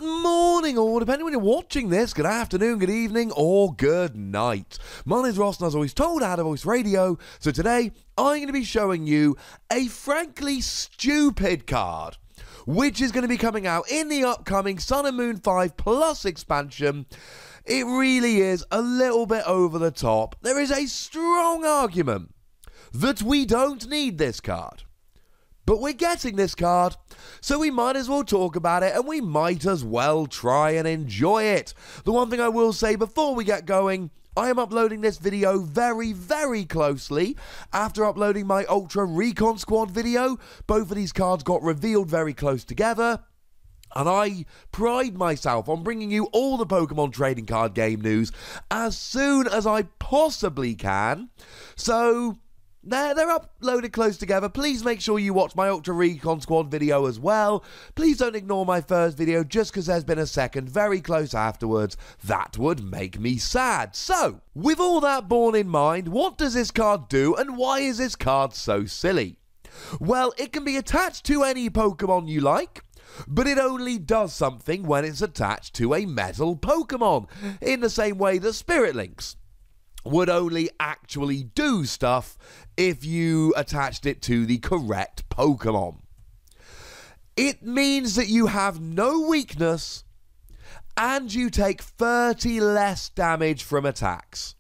Good morning, or depending when you're watching this, good afternoon, good evening, or good night. My name's Ross, and as always told, I had a voice radio, so today I'm going to be showing you a frankly stupid card, which is going to be coming out in the upcoming Sun and Moon 5 Plus expansion. It really is a little bit over the top. There is a strong argument that we don't need this card. But we're getting this card, so we might as well talk about it, and we might as well try and enjoy it. The one thing I will say before we get going, I am uploading this video very, very closely after uploading my Ultra Recon Squad video. Both of these cards got revealed very close together, and I pride myself on bringing you all the Pokemon trading card game news as soon as I possibly can. So they're uploaded close together. Please make sure you watch my Ultra Recon Squad video as well. Please don't ignore my first video just because there's been a second very close afterwards. That would make me sad. So, with all that borne in mind, what does this card do and why is this card so silly? Well, it can be attached to any Pokemon you like, but it only does something when it's attached to a metal Pokemon, in the same way that Spirit Links would only actually do stuff if you attached it to the correct Pokemon. It means that you have no weakness and you take 30 less damage from attacks.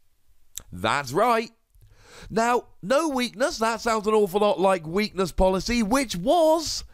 That's right. Now, no weakness, that sounds an awful lot like weakness policy, which was,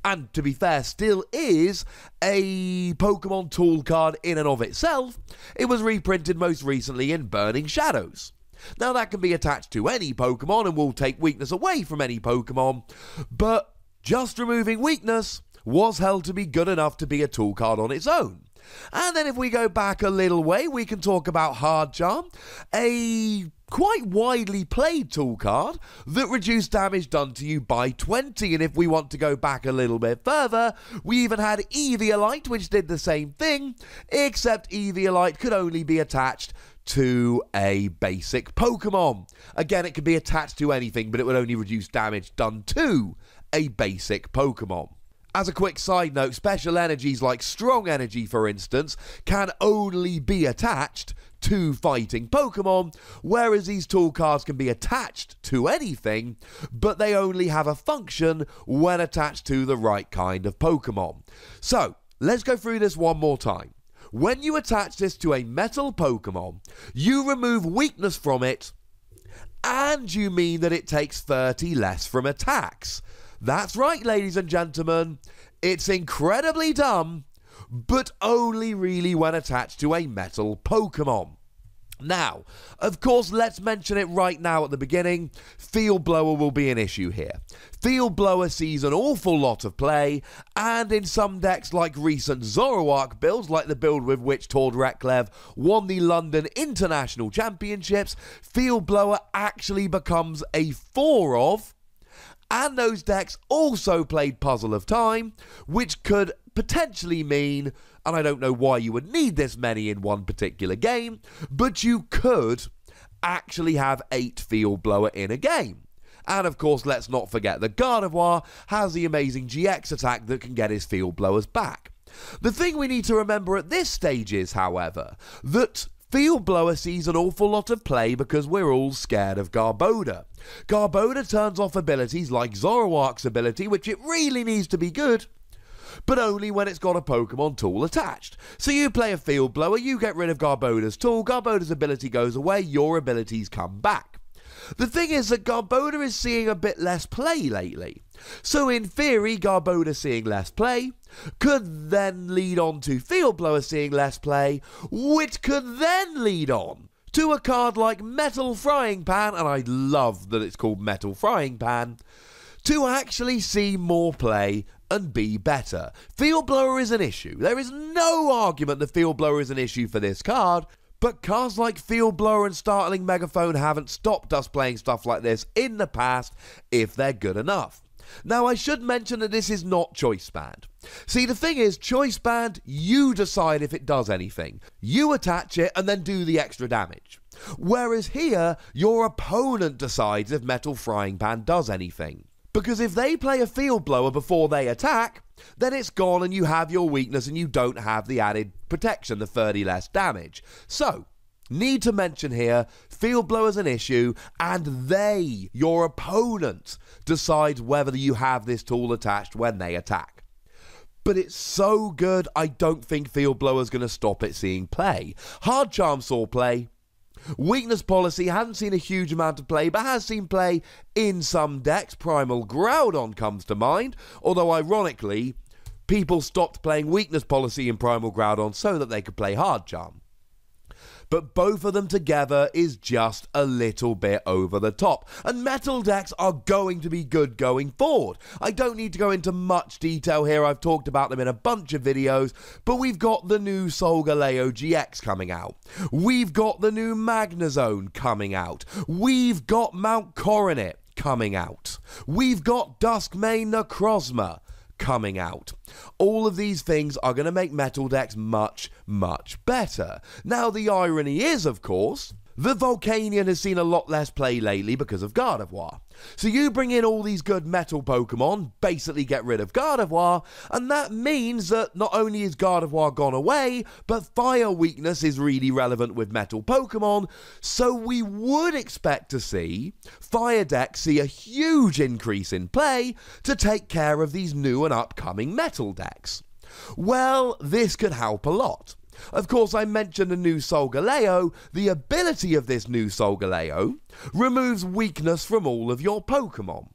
and to be fair, still is, a Pokemon tool card in and of itself. It was reprinted most recently in Burning Shadows. Now, that can be attached to any Pokemon and will take weakness away from any Pokemon, but just removing weakness was held to be good enough to be a tool card on its own. And then if we go back a little way, we can talk about Hard Charm, a quite widely played tool card that reduced damage done to you by 20. And if we want to go back a little bit further, we even had Eviolite, which did the same thing, except Eviolite could only be attached to a basic Pokemon. Again, it could be attached to anything, but it would only reduce damage done to a basic Pokemon. As a quick side note, special energies like Strong Energy, for instance, can only be attached to fighting Pokemon, whereas these tool cards can be attached to anything, but they only have a function when attached to the right kind of Pokemon. So, let's go through this one more time. When you attach this to a metal Pokemon, you remove weakness from it, and you mean that it takes 30 less from attacks. That's right, ladies and gentlemen, it's incredibly dumb, but only really when attached to a metal Pokemon. Now, of course, let's mention it right now at the beginning, Field Blower will be an issue here. Field Blower sees an awful lot of play, and in some decks like recent Zoroark builds, like the build with which Tord Reklev won the London International Championships, Field Blower actually becomes a 4 of, and those decks also played Puzzle of Time, which could potentially mean, and I don't know why you would need this many in one particular game, but you could actually have 8 Field Blower in a game. And of course, let's not forget that Gardevoir has the amazing GX attack that can get his Field Blowers back. The thing we need to remember at this stage is, however, that Field Blower sees an awful lot of play because we're all scared of Garbodor. Garbodor turns off abilities like Zoroark's ability, which it really needs to be good, but only when it's got a Pokemon tool attached. So you play a Field Blower, you get rid of Garbodor's tool, Garbodor's ability goes away, your abilities come back. The thing is that Garbodor is seeing a bit less play lately. So in theory, Garbodor seeing less play could then lead on to Field Blower seeing less play, which could then lead on to a card like Metal Frying Pan, and I love that it's called Metal Frying Pan, to actually see more play and be better. Field Blower is an issue. There is no argument that Field Blower is an issue for this card, but cards like Field Blower and Startling Megaphone haven't stopped us playing stuff like this in the past if they're good enough. Now, I should mention that this is not Choice Band. See, the thing is, Choice Band, you decide if it does anything. You attach it and then do the extra damage. Whereas here, your opponent decides if Metal Frying Pan does anything. Because if they play a field blower before they attack, then it's gone and you have your weakness and you don't have the added protection, the 30 less damage. So, need to mention here, field blower's an issue, and they, your opponent, decides whether you have this tool attached when they attack. But it's so good, I don't think field blower's going to stop it seeing play. Hard Charm saw play. Weakness Policy hasn't seen a huge amount of play, but has seen play in some decks. Primal Groudon comes to mind, although ironically, people stopped playing Weakness Policy in Primal Groudon so that they could play Hard Charm. But both of them together is just a little bit over the top. And metal decks are going to be good going forward. I don't need to go into much detail here, I've talked about them in a bunch of videos, but we've got the new Solgaleo GX coming out. We've got the new Magnezone coming out. We've got Mount Coronet coming out. We've got Duskmane Necrozma coming out. All of these things are going to make metal decks much, much better. Now, the irony is, of course, the Volcanion has seen a lot less play lately because of Gardevoir. So you bring in all these good metal Pokemon, basically get rid of Gardevoir, and that means that not only is Gardevoir gone away, but fire weakness is really relevant with metal Pokemon, so we would expect to see fire decks see a huge increase in play to take care of these new and upcoming metal decks. Well, this could help a lot. Of course, I mentioned the new Solgaleo. The ability of this new Solgaleo removes weakness from all of your Pokemon.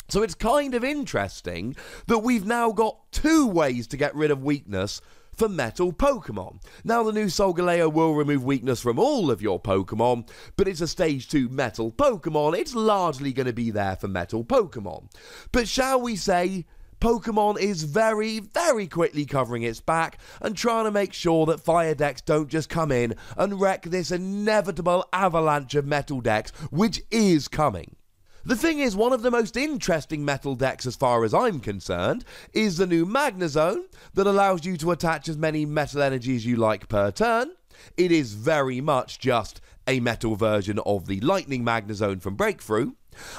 So it's kind of interesting that we've now got two ways to get rid of weakness for metal Pokemon. Now, the new Solgaleo will remove weakness from all of your Pokemon, but it's a stage 2 metal Pokemon. It's largely going to be there for metal Pokemon. But shall we say, Pokemon is very, very quickly covering its back and trying to make sure that fire decks don't just come in and wreck this inevitable avalanche of metal decks, which is coming. The thing is, one of the most interesting metal decks as far as I'm concerned is the new Magnezone that allows you to attach as many metal energy as you like per turn. It is very much just a metal version of the Lightning Magnezone from Breakthrough,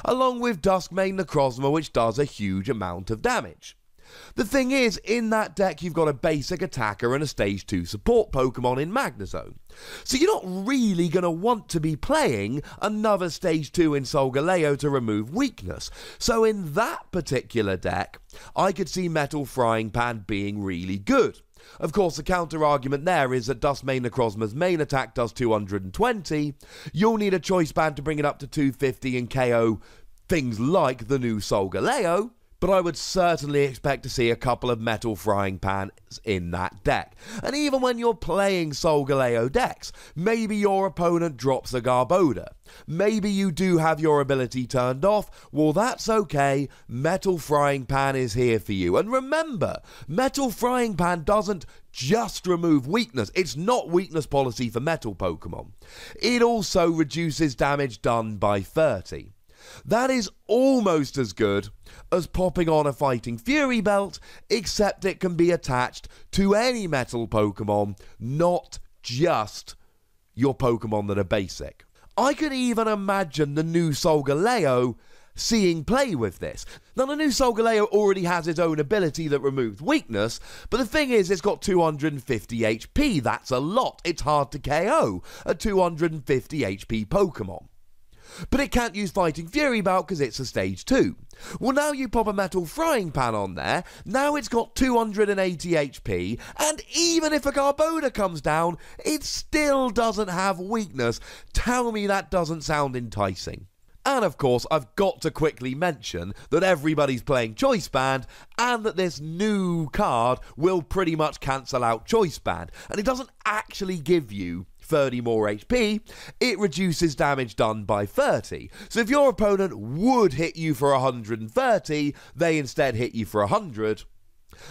along with Duskmane Necrozma, which does a huge amount of damage. The thing is, in that deck you've got a basic attacker and a stage 2 support Pokemon in Magnezone. So you're not really going to want to be playing another stage 2 in Solgaleo to remove weakness. So in that particular deck, I could see Metal Frying Pan being really good. Of course, the counter-argument there is that Duskmane Necrozma's main attack does 220. You'll need a choice band to bring it up to 250 and KO things like the new Solgaleo, but I would certainly expect to see a couple of Metal Frying Pans in that deck. And even when you're playing Solgaleo decks, maybe your opponent drops a Garbodor. Maybe you do have your ability turned off. Well, that's okay. Metal Frying Pan is here for you. And remember, Metal Frying Pan doesn't just remove weakness. It's not weakness policy for metal Pokemon. It also reduces damage done by 30. That is almost as good as popping on a Fighting Fury belt, except it can be attached to any metal Pokemon, not just your Pokemon that are basic. I could even imagine the new Solgaleo seeing play with this. Now, the new Solgaleo already has its own ability that removes weakness, but the thing is, it's got 250 HP. That's a lot. It's hard to KO a 250 HP Pokemon. But it can't use Fighting Fury Belt because it's a stage 2. Well, now you pop a Metal Frying Pan on there, now it's got 280 HP, and even if a Garbodor comes down, it still doesn't have weakness. Tell me that doesn't sound enticing. And of course, I've got to quickly mention that everybody's playing Choice Band, and that this new card will pretty much cancel out Choice Band, and it doesn't actually give you 30 more HP, it reduces damage done by 30. So if your opponent would hit you for 130, they instead hit you for 100.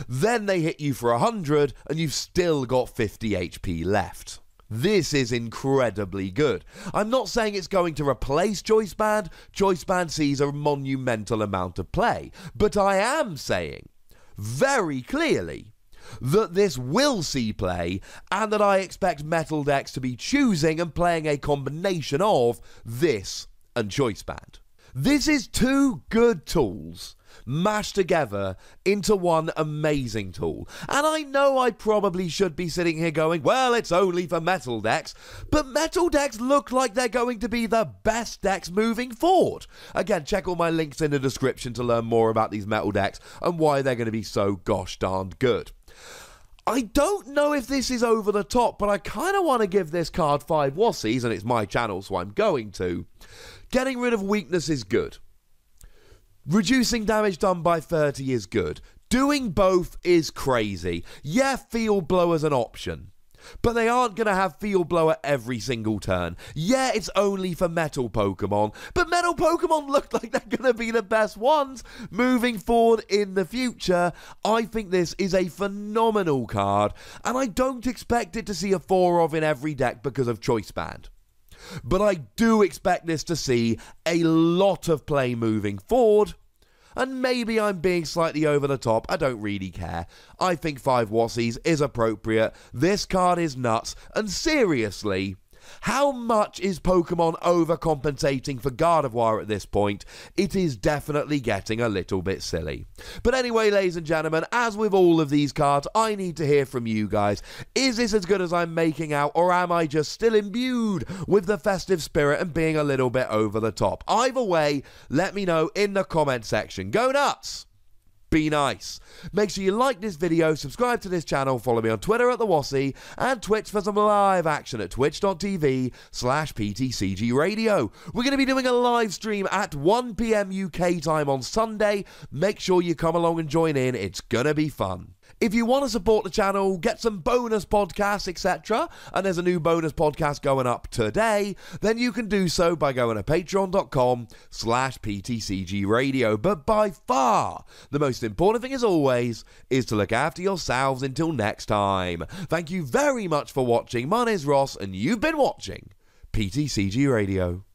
Then they hit you for 100, and you've still got 50 HP left. This is incredibly good. I'm not saying it's going to replace Choice Band. Choice Band sees a monumental amount of play. But I am saying, very clearly, that this will see play, and that I expect metal decks to be choosing and playing a combination of this and Choice Band. This is two good tools mashed together into one amazing tool. And I know I probably should be sitting here going, well, it's only for metal decks, but metal decks look like they're going to be the best decks moving forward. Again, check all my links in the description to learn more about these metal decks and why they're going to be so gosh darned good. I don't know if this is over the top, but I kind of want to give this card 5 wassies, and it's my channel, so I'm going to. Getting rid of weakness is good. Reducing damage done by 30 is good. Doing both is crazy. Yeah, Field Blower's an option, but they aren't going to have Field Blower every single turn. Yeah, it's only for metal Pokemon, but metal Pokemon look like they're going to be the best ones moving forward in the future. I think this is a phenomenal card, and I don't expect it to see a 4 of in every deck because of Choice Band. But I do expect this to see a lot of play moving forward, and maybe I'm being slightly over the top. I don't really care. I think 5 wassies is appropriate. This card is nuts, and seriously, how much is Pokemon overcompensating for Gardevoir at this point? It is definitely getting a little bit silly. But anyway, ladies and gentlemen, as with all of these cards, I need to hear from you guys. Is this as good as I'm making out, or am I just still imbued with the festive spirit and being a little bit over the top? Either way, let me know in the comment section. Go nuts! Be nice. Make sure you like this video, subscribe to this channel, follow me on Twitter at @TheWassie, and Twitch for some live action at twitch.tv/PTCGRadio. We're going to be doing a live stream at 1 PM UK time on Sunday. Make sure you come along and join in. It's going to be fun. If you want to support the channel, get some bonus podcasts, etc., and there's a new bonus podcast going up today, then you can do so by going to patreon.com/PTCGRadio. But by far, the most important thing as always is to look after yourselves until next time. Thank you very much for watching. My name's Ross, and you've been watching PTCG Radio.